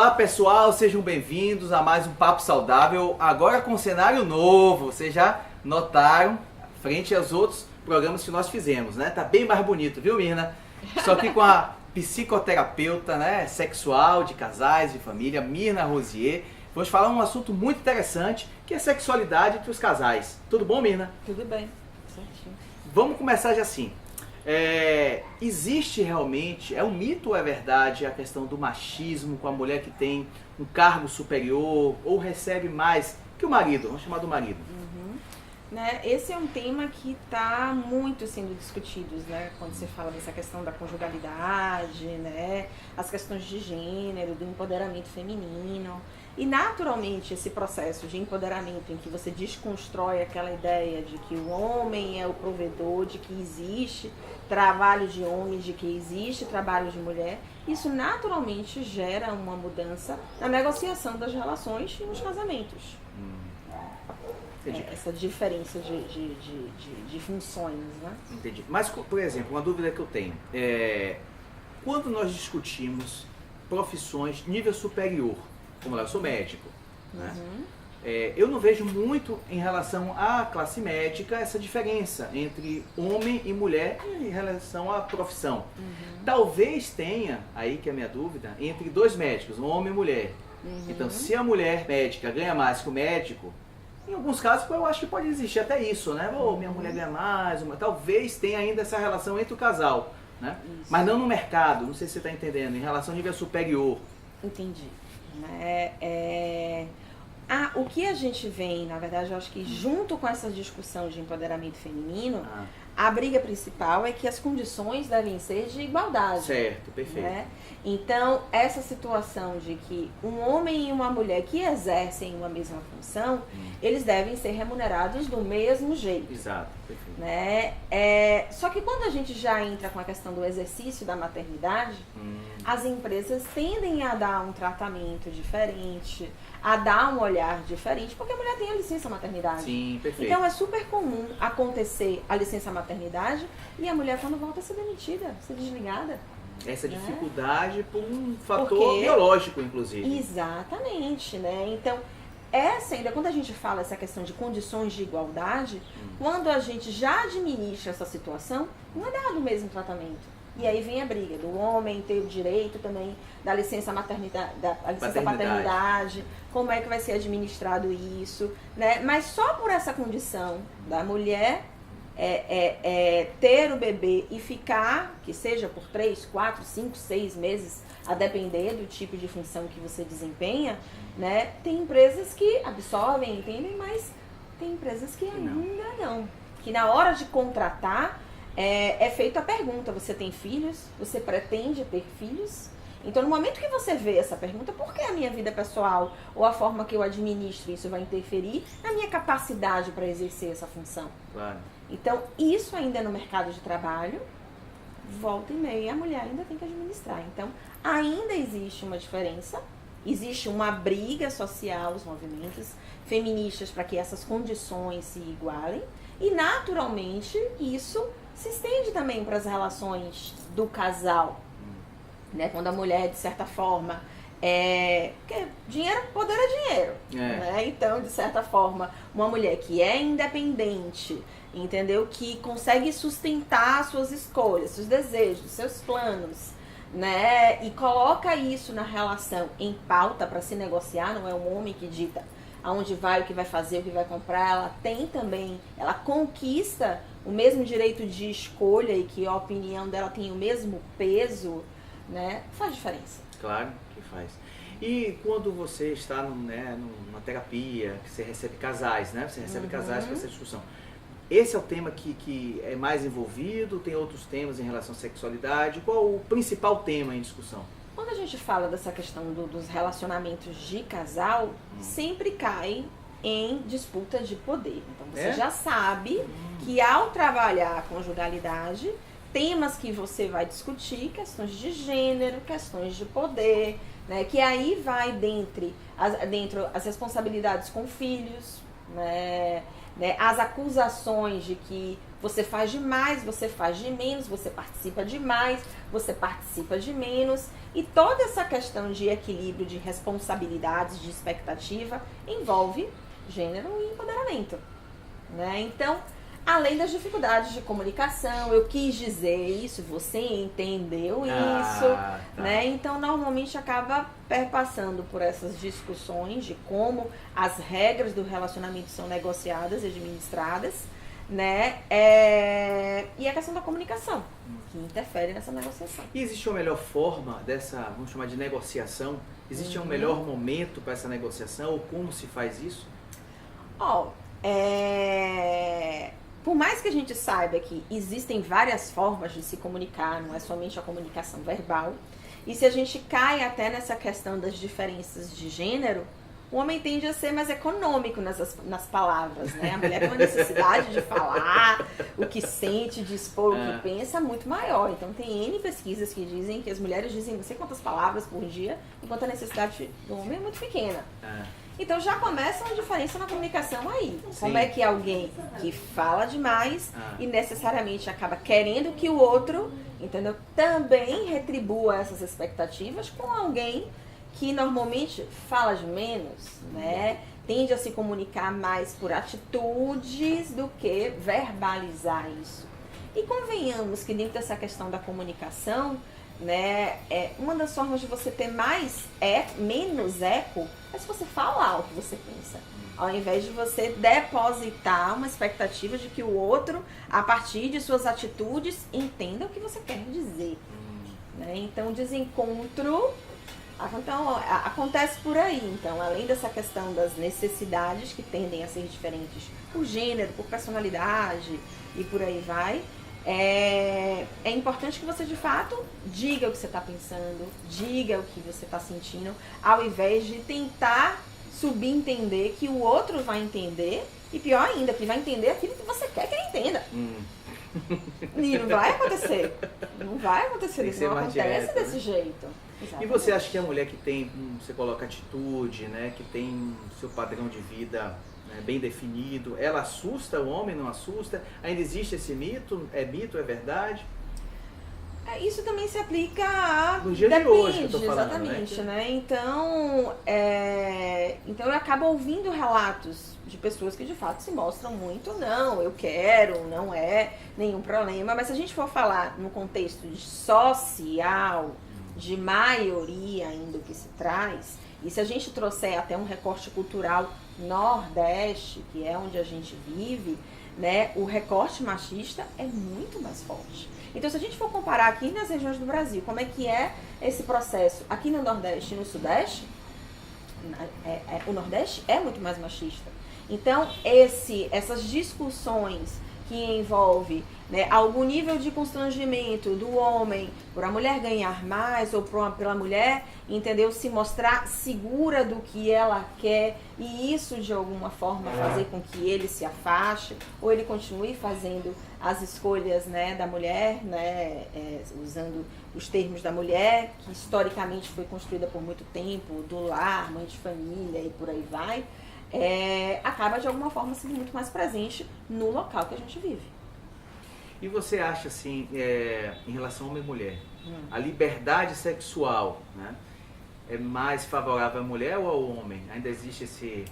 Olá pessoal, sejam bem-vindos a mais um Papo Saudável, agora com um cenário novo. Vocês já notaram, frente aos outros programas que nós fizemos, né? Tá bem mais bonito, viu, Mirna? Só que com a psicoterapeuta, né, sexual, de casais, de família, Mirna Rosier. Vamos falar um assunto muito interessante, que é sexualidade entre os casais. Tudo bom, Mirna? Tudo bem, certinho. Vamos começar já assim. Existe realmente, é um mito ou é verdade a questão do machismo com a mulher que tem um cargo superior ou recebe mais que o marido? Vamos chamar do marido. Né? Esse é um tema que está muito sendo discutido, né? Quando você fala dessa questão da conjugalidade, né? As questões de gênero, do empoderamento feminino. E naturalmente esse processo de empoderamento em que você desconstrói aquela ideia de que o homem é o provedor, de que existe trabalho de homem, de que existe trabalho de mulher, isso naturalmente gera uma mudança na negociação das relações e nos casamentos. Essa diferença de funções, né? Entendi. Mas, por exemplo, uma dúvida que eu tenho quando nós discutimos profissões nível superior, como eu sou médico, né? Eu não vejo muito em relação à classe médica essa diferença entre homem e mulher em relação à profissão. Talvez tenha, aí que é a minha dúvida, entre dois médicos, um homem e mulher. Então, se a mulher médica ganha mais que o médico, em alguns casos eu acho que pode existir até isso, né? Minha mulher ganha mais, talvez tenha ainda essa relação entre o casal, né? Mas não no mercado, não sei se você está entendendo, em relação ao nível superior. Entendi. O que a gente vem, na verdade, eu acho que junto com essa discussão de empoderamento feminino, a briga principal é que as condições devem ser de igualdade. Certo, perfeito. Né? Então, essa situação de que um homem e uma mulher que exercem uma mesma função, eles devem ser remunerados do mesmo jeito. Exato, perfeito. Né? Só que quando a gente já entra com a questão do exercício da maternidade, as empresas tendem a dar um tratamento diferente, a dar um olhar diferente, porque a mulher tem a licença maternidade. Sim, perfeito. Então é super comum acontecer a licença maternidade e a mulher quando volta a ser demitida, ser desligada. Essa dificuldade por um fator biológico, inclusive. Exatamente, né? Então, ainda quando a gente fala essa questão de condições de igualdade, quando a gente já administra essa situação, não é dado o mesmo tratamento. E aí vem a briga do homem ter o direito também da licença maternidade, paternidade, como é que vai ser administrado isso, né? Mas só por essa condição da mulher ter o bebê e ficar, que seja por 3, 4, 5, 6 meses, a depender do tipo de função que você desempenha, né? Tem empresas que absorvem, entendem, mas tem empresas que ainda não. Que na hora de contratar, é feita a pergunta, você tem filhos? Você pretende ter filhos? Então, no momento que você vê essa pergunta, por que a minha vida pessoal ou a forma que eu administro isso vai interferir na minha capacidade para exercer essa função? Claro. Então, isso ainda no mercado de trabalho, volta e meia, a mulher ainda tem que administrar. Então, ainda existe uma diferença, existe uma briga social, os movimentos feministas para que essas condições se igualem e, naturalmente, isso se estende também para as relações do casal, né? Quando a mulher, de certa forma, porque dinheiro, poder é dinheiro, né? Então, de certa forma, uma mulher que é independente, entendeu? Que consegue sustentar suas escolhas, seus desejos, seus planos, né? E coloca isso na relação em pauta para se negociar, não é um homem que dita aonde vai, o que vai fazer, o que vai comprar. Ela tem também, ela conquista o mesmo direito de escolha e que a opinião dela tem o mesmo peso, né? Faz diferença. Claro que faz. E quando você está numa terapia, que você recebe casais, né? Você recebe casais para essa discussão. Esse é o tema que é mais envolvido? Tem outros temas em relação à sexualidade? Qual o principal tema em discussão? Quando a gente fala dessa questão dos relacionamentos de casal, sempre cai em disputa de poder. Então você já sabe que ao trabalhar a conjugalidade, temas que você vai discutir, questões de gênero, questões de poder, né? Que aí vai dentro as responsabilidades com filhos, né? As acusações de que Você faz demais, você faz de menos, você participa demais, você participa de menos. E toda essa questão de equilíbrio, de responsabilidades, de expectativa, envolve gênero e empoderamento, né? Então, além das dificuldades de comunicação, eu quis dizer isso, você entendeu isso, Tá. né? Então, normalmente acaba perpassando por essas discussões de como as regras do relacionamento são negociadas e administradas, né? E a questão da comunicação, que interfere nessa negociação. E existe uma melhor forma dessa, vamos chamar de negociação? Existe um melhor momento para essa negociação ou como se faz isso? Por mais que a gente saiba que existem várias formas de se comunicar, não é somente a comunicação verbal, e se a gente cai até nessa questão das diferenças de gênero, o homem tende a ser mais econômico nas palavras, né? A mulher tem uma necessidade de falar o que sente, de expor o que pensa muito maior. Então tem N pesquisas que dizem que as mulheres dizem não sei quantas palavras por dia, enquanto a necessidade do homem é muito pequena. Então já começa uma diferença na comunicação aí. Sim. Como é que alguém que fala demais e necessariamente acaba querendo que o outro, entendeu, também retribua essas expectativas com alguém que normalmente fala de menos, né? Tende a se comunicar mais por atitudes do que verbalizar isso. E convenhamos que dentro dessa questão da comunicação, né, uma das formas de você ter menos eco é se você falar o que você pensa. Ao invés de você depositar uma expectativa de que o outro, a partir de suas atitudes, entenda o que você quer dizer. Né? Então, o desencontro acontece por aí. Então, além dessa questão das necessidades que tendem a ser diferentes por gênero, por personalidade e por aí vai, é importante que você de fato diga o que você está pensando, diga o que você está sentindo, ao invés de tentar subentender que o outro vai entender, e pior ainda, que vai entender aquilo que você quer que ele entenda. E não vai acontecer. Não vai acontecer, isso não acontece desse jeito. Exatamente. E você acha que a mulher que tem, você coloca atitude, né, que tem seu padrão de vida, né, bem definido, ela assusta o homem, não assusta? Ainda existe esse mito? É mito, é verdade? Isso também se aplica a... No dia de hoje que eu tô falando, exatamente, né? Então eu acabo ouvindo relatos de pessoas que de fato se mostram muito, não, eu quero, não é nenhum problema, mas se a gente for falar no contexto de social, de maioria ainda que se traz, e se a gente trouxer até um recorte cultural nordeste, que é onde a gente vive, né, o recorte machista é muito mais forte. Então, se a gente for comparar aqui nas regiões do Brasil, como é que é esse processo aqui no Nordeste e no Sudeste, o Nordeste é muito mais machista. Então, essas discussões que envolvem, né, algum nível de constrangimento do homem por a mulher ganhar mais ou pela mulher, entendeu, se mostrar segura do que ela quer e isso de alguma forma fazer com que ele se afaste ou ele continue fazendo as escolhas, né, da mulher, né, usando os termos da mulher, que historicamente foi construída por muito tempo, do lar, mãe de família e por aí vai, acaba de alguma forma sendo muito mais presente no local que a gente vive. E você acha assim, em relação a homem e mulher, a liberdade sexual, né, é mais favorável à mulher ou ao homem? Ainda existe esse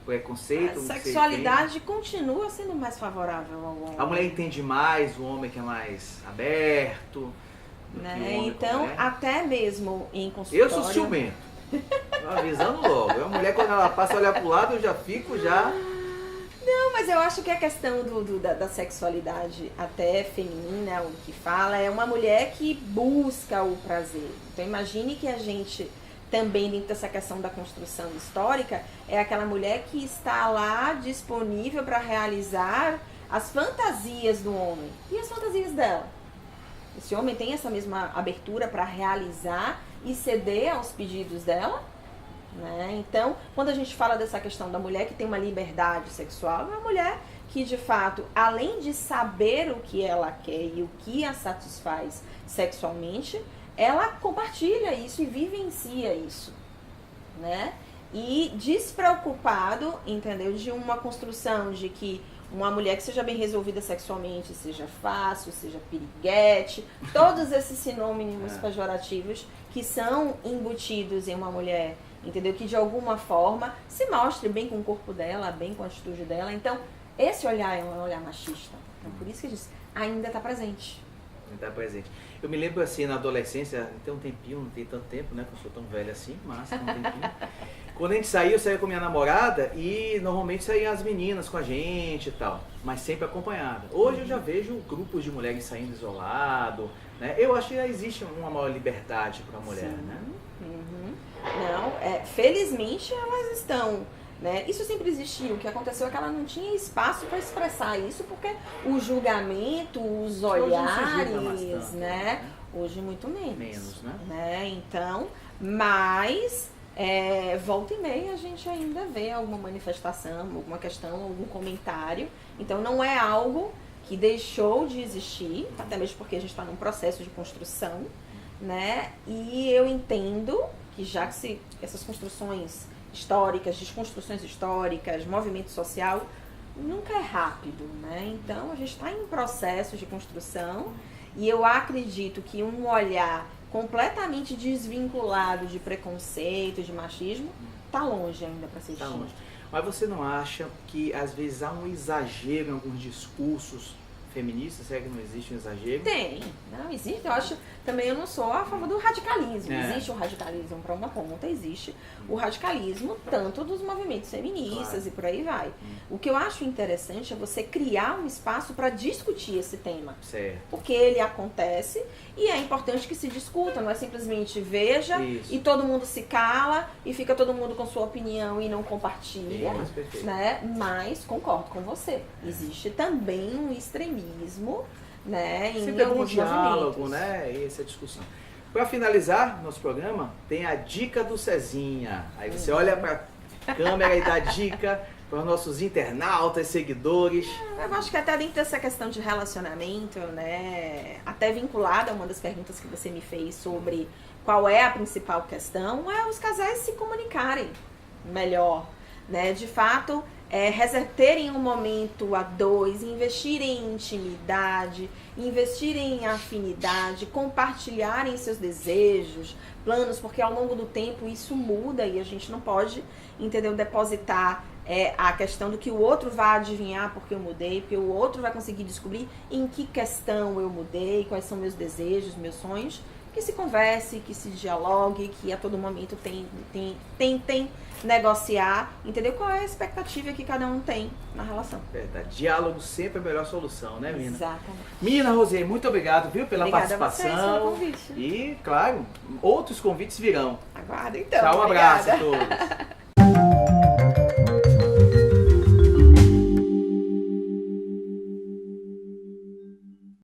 preconceito? A sexualidade continua sendo mais favorável ao homem. A mulher entende mais, o homem que é mais aberto. Né? Então, até mesmo em consultório... Eu sou ciumento. Avisando logo. A mulher, quando ela passa a olhar pro lado, eu já fico já... Não, mas eu acho que a questão da sexualidade até feminina, o que fala, é uma mulher que busca o prazer. Então imagine que a gente também dentro dessa questão da construção histórica é aquela mulher que está lá disponível para realizar as fantasias do homem. E as fantasias dela? Esse homem tem essa mesma abertura para realizar e ceder aos pedidos dela? Né? Então, quando a gente fala dessa questão da mulher que tem uma liberdade sexual, é uma mulher que, de fato, além de saber o que ela quer e o que a satisfaz sexualmente, ela compartilha isso e vivencia isso, né? E despreocupado, entendeu? De uma construção de que uma mulher que seja bem resolvida sexualmente, seja fácil, seja piriguete, todos esses sinônimos pejorativos que são embutidos em uma mulher, entendeu? Que de alguma forma se mostre bem com o corpo dela, bem com a atitude dela. Então, esse olhar é um olhar machista. Então, por isso que a gente ainda está presente. Ainda está presente. Eu me lembro assim, na adolescência, tem um tempinho, não tem tanto tempo, né? Que eu sou tão velho assim, mas tem um tempinho. Quando a gente saía, eu saía com minha namorada e normalmente saíam as meninas com a gente e tal, mas sempre acompanhada. Hoje eu já vejo grupos de mulheres saindo isolado, né? Eu acho que já existe uma maior liberdade para a mulher, Sim. né? Não, felizmente elas estão, né? Isso sempre existiu. O que aconteceu é que ela não tinha espaço para expressar isso, porque o julgamento, os olhares, né? Hoje muito menos. Menos, né? Então, mas volta e meia a gente ainda vê alguma manifestação, alguma questão, algum comentário. Então não é algo que deixou de existir, até mesmo porque a gente está num processo de construção, né? E eu entendo que já que essas construções históricas, desconstruções históricas, movimento social, nunca é rápido, né? Então a gente está em processo de construção e eu acredito que um olhar completamente desvinculado de preconceito, de machismo, tá longe ainda para ser Tá distinto. longe. Mas você não acha que às vezes há um exagero em alguns discursos feministas? Será que não existe um exagero? Tem, não existe. Eu acho, também eu não sou a favor do radicalismo. É. Existe o radicalismo para uma ponta, existe o radicalismo tanto dos movimentos feministas, Claro. e por aí vai. O que eu acho interessante é você criar um espaço para discutir esse tema. Certo. Porque ele acontece e é importante que se discuta, não é simplesmente veja Isso. e todo mundo se cala e fica todo mundo com sua opinião e não compartilha, Isso, perfeito. né? Mas concordo com você, existe também um extremismo, né, em Sempre é bom alguns diálogo, movimentos. né? E essa discussão. Para finalizar nosso programa, tem a dica do Cezinha. Aí você olha para a câmera e dá dica para os nossos internautas, seguidores. Eu acho que até dentro dessa questão de relacionamento, né, até vinculada a uma das perguntas que você me fez sobre qual é a principal questão, é os casais se comunicarem melhor, né? De fato, terem um momento a dois, investirem em intimidade, investirem em afinidade, compartilharem seus desejos, planos, porque ao longo do tempo isso muda e a gente não pode, entendeu, depositar a questão do que o outro vai adivinhar porque eu mudei, porque o outro vai conseguir descobrir em que questão eu mudei, quais são meus desejos, meus sonhos. Que se converse, que se dialogue, que a todo momento tentem negociar, entendeu? Qual é a expectativa que cada um tem na relação. Verdade. Diálogo sempre é a melhor solução, né, Mina? Exatamente. Mina, Rosê, muito obrigado, viu, pela Obrigada participação. a vocês pelo convite. E, claro, outros convites virão. Aguardo então. Tchau, um abraço Obrigada. a todos.